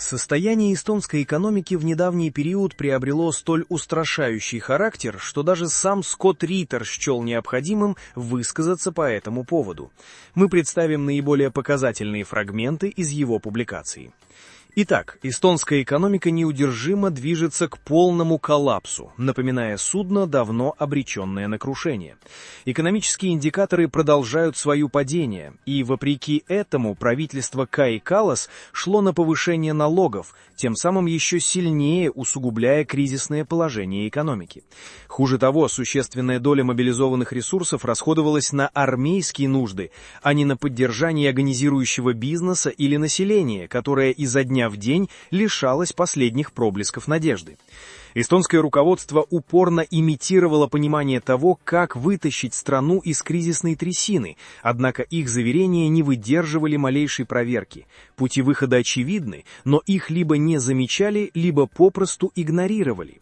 Состояние эстонской экономики в недавний период приобрело столь устрашающий характер, что даже сам Скотт Риттер счел необходимым высказаться по этому поводу. Мы представим наиболее показательные фрагменты из его публикации. Итак, эстонская экономика неудержимо движется к полному коллапсу, напоминая судно, давно обреченное на крушение. Экономические индикаторы продолжают свое падение, и вопреки этому правительство Каи Каллас шло на повышение налогов, тем самым еще сильнее усугубляя кризисное положение экономики. Хуже того, существенная доля мобилизованных ресурсов расходовалась на армейские нужды, а не на поддержание агонизирующего бизнеса или населения, которое изо дня в день лишалось последних проблесков надежды. Эстонское руководство упорно имитировало понимание того, как вытащить страну из кризисной трясины, однако их заверения не выдерживали малейшей проверки. Пути выхода очевидны, но их либо не замечали, либо попросту игнорировали.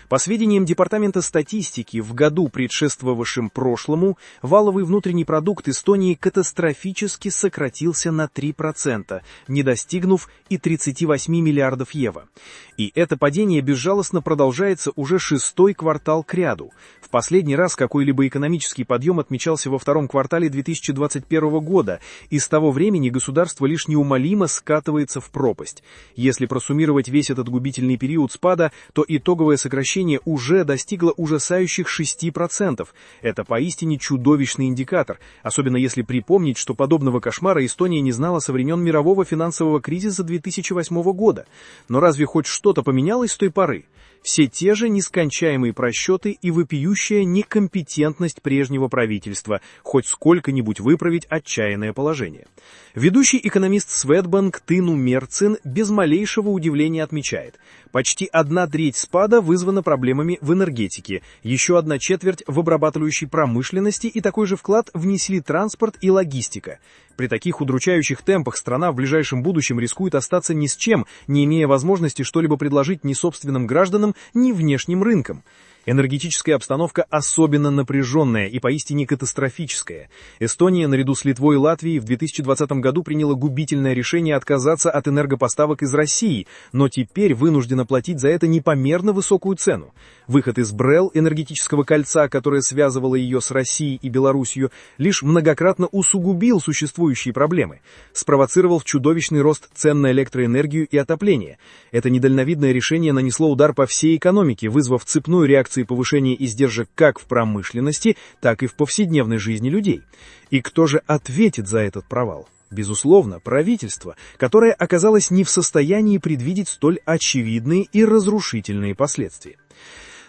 По сведениям Департамента статистики, в году, предшествовавшем прошлому, валовый внутренний продукт Эстонии катастрофически сократился на 3%, не достигнув и 38 миллиардов евро. И это падение безжалостно продолжается уже шестой квартал кряду. В последний раз какой-либо экономический подъем отмечался во втором квартале 2021 года, и с того времени государство лишь неумолимо скатывается в пропасть. Если просуммировать весь этот губительный период спада, то итоговое сокращение уже достигло ужасающих 6%. Это поистине чудовищный индикатор, особенно если припомнить, что подобного кошмара Эстония не знала со времен мирового финансового кризиса 2008 года. Но разве хоть что-то поменялось с той поры? Все те же нескончаемые просчеты и вопиющая некомпетентность прежнего правительства хоть сколько-нибудь выправить отчаянное положение. Ведущий экономист Swedbank Тыну Мерцин без малейшего удивления отмечает: почти 1/3 спада вызвана проблемами в энергетике, еще 1/4 в обрабатывающей промышленности, и такой же вклад внесли транспорт и логистика. При таких удручающих темпах страна в ближайшем будущем рискует остаться ни с чем, не имея возможности что-либо предложить ни собственным гражданам, ни внешним рынкам. Энергетическая обстановка особенно напряженная и поистине катастрофическая. Эстония, наряду с Литвой и Латвией, в 2020 году приняла губительное решение отказаться от энергопоставок из России, но теперь вынуждена платить за это непомерно высокую цену. Выход из БРЭЛ, энергетического кольца, которое связывало ее с Россией и Белоруссией, лишь многократно усугубил существующие проблемы, спровоцировал чудовищный рост цен на электроэнергию и отопление. Это недальновидное решение нанесло удар по всей экономике, вызвав цепную реакцию повышения издержек как в промышленности, так и в повседневной жизни людей. И кто же ответит за этот провал? Безусловно, правительство, которое оказалось не в состоянии предвидеть столь очевидные и разрушительные последствия.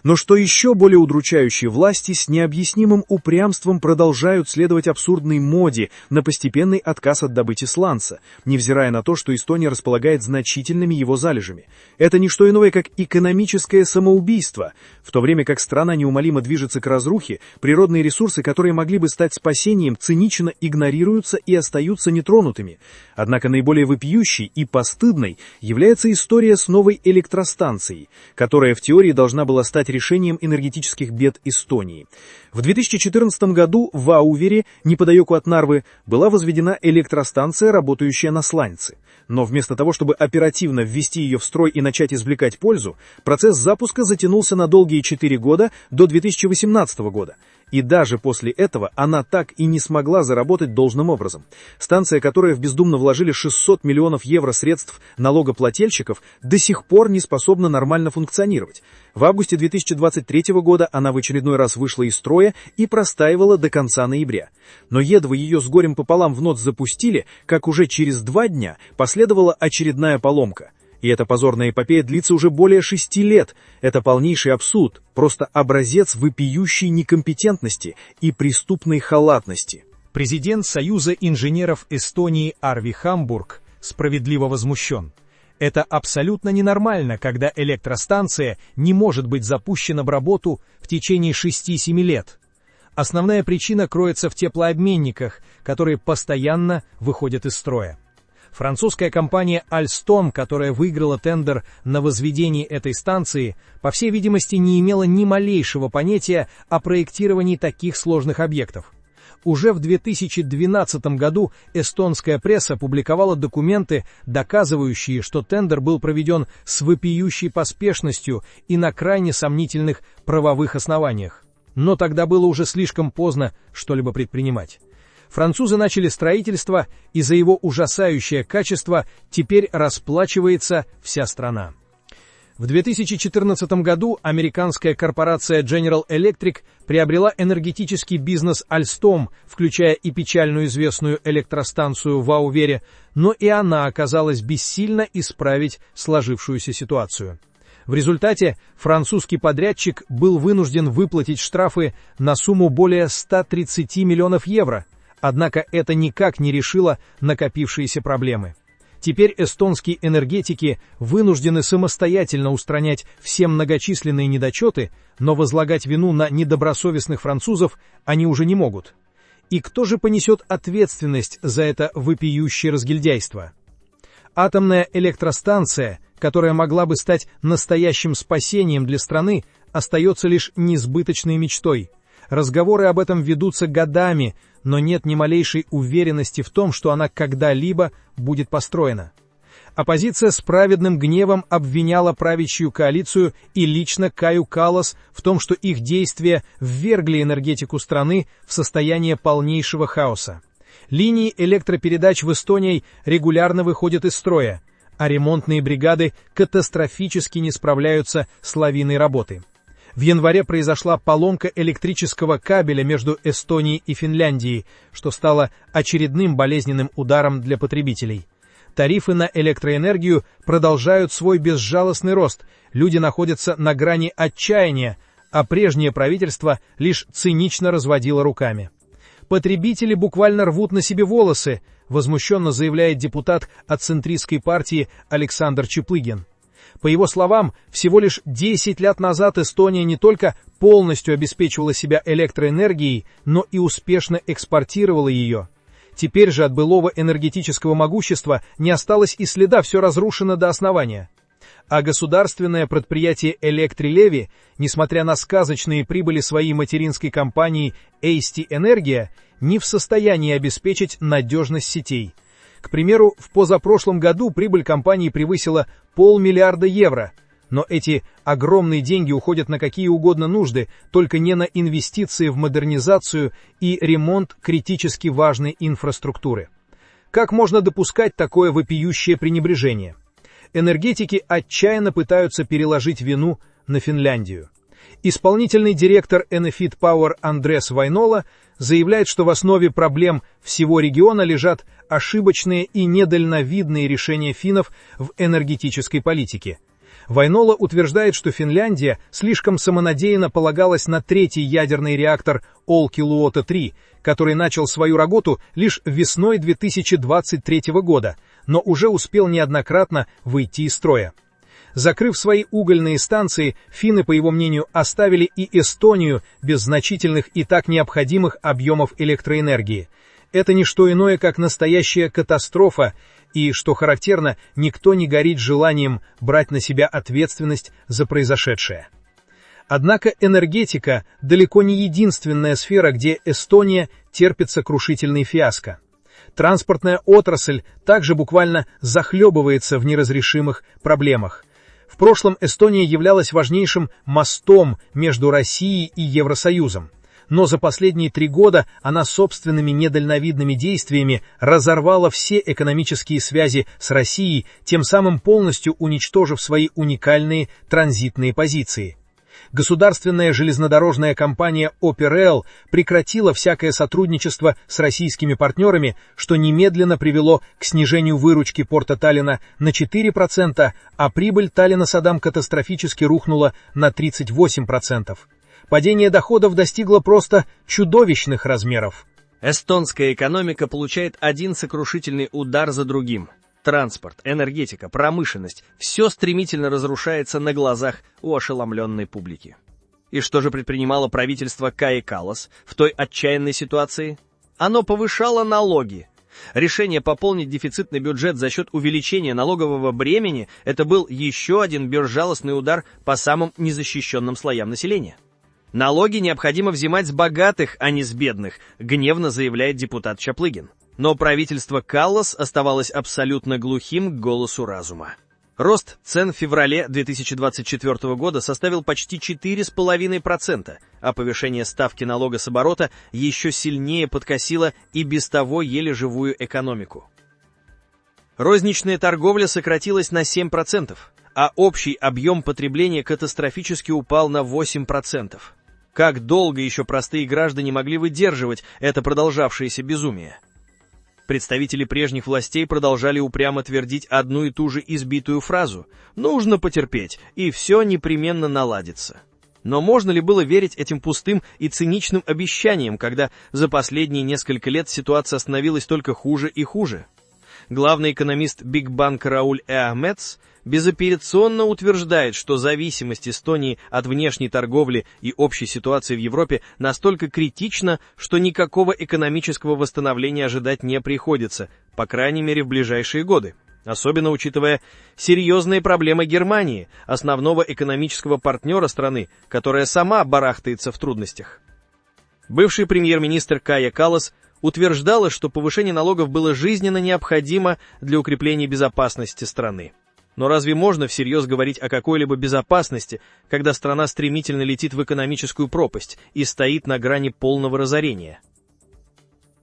Но что еще более удручающе, власти с необъяснимым упрямством продолжают следовать абсурдной моде на постепенный отказ от добычи сланца, невзирая на то, что Эстония располагает значительными его залежами. Это не что иное, как экономическое самоубийство. В то время как страна неумолимо движется к разрухе, природные ресурсы, которые могли бы стать спасением, цинично игнорируются и остаются нетронутыми. Однако наиболее вопиющей и постыдной является история с новой электростанцией, которая в теории должна была стать решением энергетических бед Эстонии. В 2014 году в Аувере, неподалеку от Нарвы, была возведена электростанция, работающая на сланце. Но вместо того, чтобы оперативно ввести ее в строй и начать извлекать пользу, процесс запуска затянулся на долгие 4 года, до 2018 года. И даже после этого она так и не смогла заработать должным образом. Станция, которая в бездумно вложили 600 миллионов евро средств налогоплательщиков, до сих пор не способна нормально функционировать. В августе 2023 года она в очередной раз вышла из строя и простаивала до конца ноября. Но едва ее с горем пополам в НОТ запустили, как уже через 2 дня последовала очередная поломка. И эта позорная эпопея длится уже более 6 лет. Это полнейший абсурд, просто образец вопиющей некомпетентности и преступной халатности. Президент Союза инженеров Эстонии Арви Хамбург справедливо возмущен. Это абсолютно ненормально, когда электростанция не может быть запущена в работу в течение 6-7 лет. Основная причина кроется в теплообменниках, которые постоянно выходят из строя. Французская компания Alstom, которая выиграла тендер на возведение этой станции, по всей видимости, не имела ни малейшего понятия о проектировании таких сложных объектов. Уже в 2012 году эстонская пресса публиковала документы, доказывающие, что тендер был проведен с вопиющей поспешностью и на крайне сомнительных правовых основаниях. Но тогда было уже слишком поздно что-либо предпринимать. Французы начали строительство, и за его ужасающее качество теперь расплачивается вся страна. В 2014 году американская корпорация General Electric приобрела энергетический бизнес Alstom, включая и печально известную электростанцию в Аувере, но и она оказалась бессильна исправить сложившуюся ситуацию. В результате французский подрядчик был вынужден выплатить штрафы на сумму более 130 миллионов евро, однако это никак не решило накопившиеся проблемы. Теперь эстонские энергетики вынуждены самостоятельно устранять все многочисленные недочеты, но возлагать вину на недобросовестных французов они уже не могут. И кто же понесет ответственность за это вопиющее разгильдяйство? Атомная электростанция, которая могла бы стать настоящим спасением для страны, остается лишь несбыточной мечтой. Разговоры об этом ведутся годами, но нет ни малейшей уверенности в том, что она когда-либо будет построена. Оппозиция с праведным гневом обвиняла правящую коалицию и лично Каю Каллас в том, что их действия ввергли энергетику страны в состояние полнейшего хаоса. Линии электропередач в Эстонии регулярно выходят из строя, а ремонтные бригады катастрофически не справляются с лавиной работы. В январе произошла поломка электрического кабеля между Эстонией и Финляндией, что стало очередным болезненным ударом для потребителей. Тарифы на электроэнергию продолжают свой безжалостный рост, люди находятся на грани отчаяния, а прежнее правительство лишь цинично разводило руками. Потребители буквально рвут на себе волосы, возмущенно заявляет депутат от центристской партии Александр Чаплыгин. По его словам, всего лишь 10 лет назад Эстония не только полностью обеспечивала себя электроэнергией, но и успешно экспортировала ее. Теперь же от былого энергетического могущества не осталось и следа, все разрушено до основания. А государственное предприятие Электрилеви, несмотря на сказочные прибыли своей материнской компании Eesti Energia, не в состоянии обеспечить надежность сетей. К примеру, в позапрошлом году прибыль компании превысила 500 миллиарда евро, но эти огромные деньги уходят на какие угодно нужды, только не на инвестиции в модернизацию и ремонт критически важной инфраструктуры. Как можно допускать такое вопиющее пренебрежение? Энергетики отчаянно пытаются переложить вину на Финляндию. Исполнительный директор Enefit Power Андрес Вайнола заявляет, что в основе проблем всего региона лежат ошибочные и недальновидные решения финнов в энергетической политике. Вайнола утверждает, что Финляндия слишком самонадеянно полагалась на третий ядерный реактор Olkiluoto-3, который начал свою работу лишь весной 2023 года, но уже успел неоднократно выйти из строя. Закрыв свои угольные станции, финны, по его мнению, оставили и Эстонию без значительных и так необходимых объемов электроэнергии. Это не что иное, как настоящая катастрофа, и, что характерно, никто не горит желанием брать на себя ответственность за произошедшее. Однако энергетика далеко не единственная сфера, где Эстония терпит сокрушительный фиаско. Транспортная отрасль также буквально захлебывается в неразрешимых проблемах. В прошлом Эстония являлась важнейшим мостом между Россией и Евросоюзом. Но за последние 3 года она собственными недальновидными действиями разорвала все экономические связи с Россией, тем самым полностью уничтожив свои уникальные транзитные позиции. Государственная железнодорожная компания ОПРЛ прекратила всякое сотрудничество с российскими партнерами, что немедленно привело к снижению выручки порта Таллина на 4%, а прибыль Таллина Садам катастрофически рухнула на 38%. Падение доходов достигло просто чудовищных размеров. Эстонская экономика получает один сокрушительный удар за другим. Транспорт, энергетика, промышленность – все стремительно разрушается на глазах у ошеломленной публики. И что же предпринимало правительство Каи Каллас в той отчаянной ситуации? Оно повышало налоги. Решение пополнить дефицитный бюджет за счет увеличения налогового бремени – это был еще один безжалостный удар по самым незащищенным слоям населения. Налоги необходимо взимать с богатых, а не с бедных, гневно заявляет депутат Чаплыгин. Но правительство Каллас оставалось абсолютно глухим к голосу разума. Рост цен в феврале 2024 года составил почти 4,5%, а повышение ставки налога с оборота еще сильнее подкосило и без того еле живую экономику. Розничная торговля сократилась на 7%, а общий объем потребления катастрофически упал на 8%. Как долго еще простые граждане могли выдерживать это продолжавшееся безумие? Представители прежних властей продолжали упрямо твердить одну и ту же избитую фразу «нужно потерпеть, и все непременно наладится». Но можно ли было верить этим пустым и циничным обещаниям, когда за последние несколько лет ситуация становилась только хуже и хуже? Главный экономист Бигбанка Рауль Ахметс безапелляционно утверждает, что зависимость Эстонии от внешней торговли и общей ситуации в Европе настолько критична, что никакого экономического восстановления ожидать не приходится, по крайней мере в ближайшие годы. Особенно учитывая серьезные проблемы Германии, основного экономического партнера страны, которая сама барахтается в трудностях. Бывший премьер-министр Кая Каллас утверждала, что повышение налогов было жизненно необходимо для укрепления безопасности страны. Но разве можно всерьез говорить о какой-либо безопасности, когда страна стремительно летит в экономическую пропасть и стоит на грани полного разорения?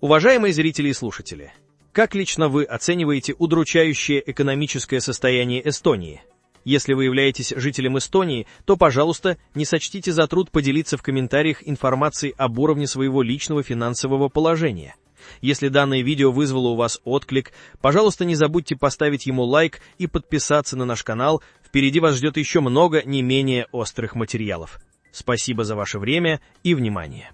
Уважаемые зрители и слушатели, как лично вы оцениваете удручающее экономическое состояние Эстонии? Если вы являетесь жителем Эстонии, то, пожалуйста, не сочтите за труд поделиться в комментариях информацией об уровне своего личного финансового положения. Если данное видео вызвало у вас отклик, пожалуйста, не забудьте поставить ему лайк и подписаться на наш канал, впереди вас ждет еще много не менее острых материалов. Спасибо за ваше время и внимание.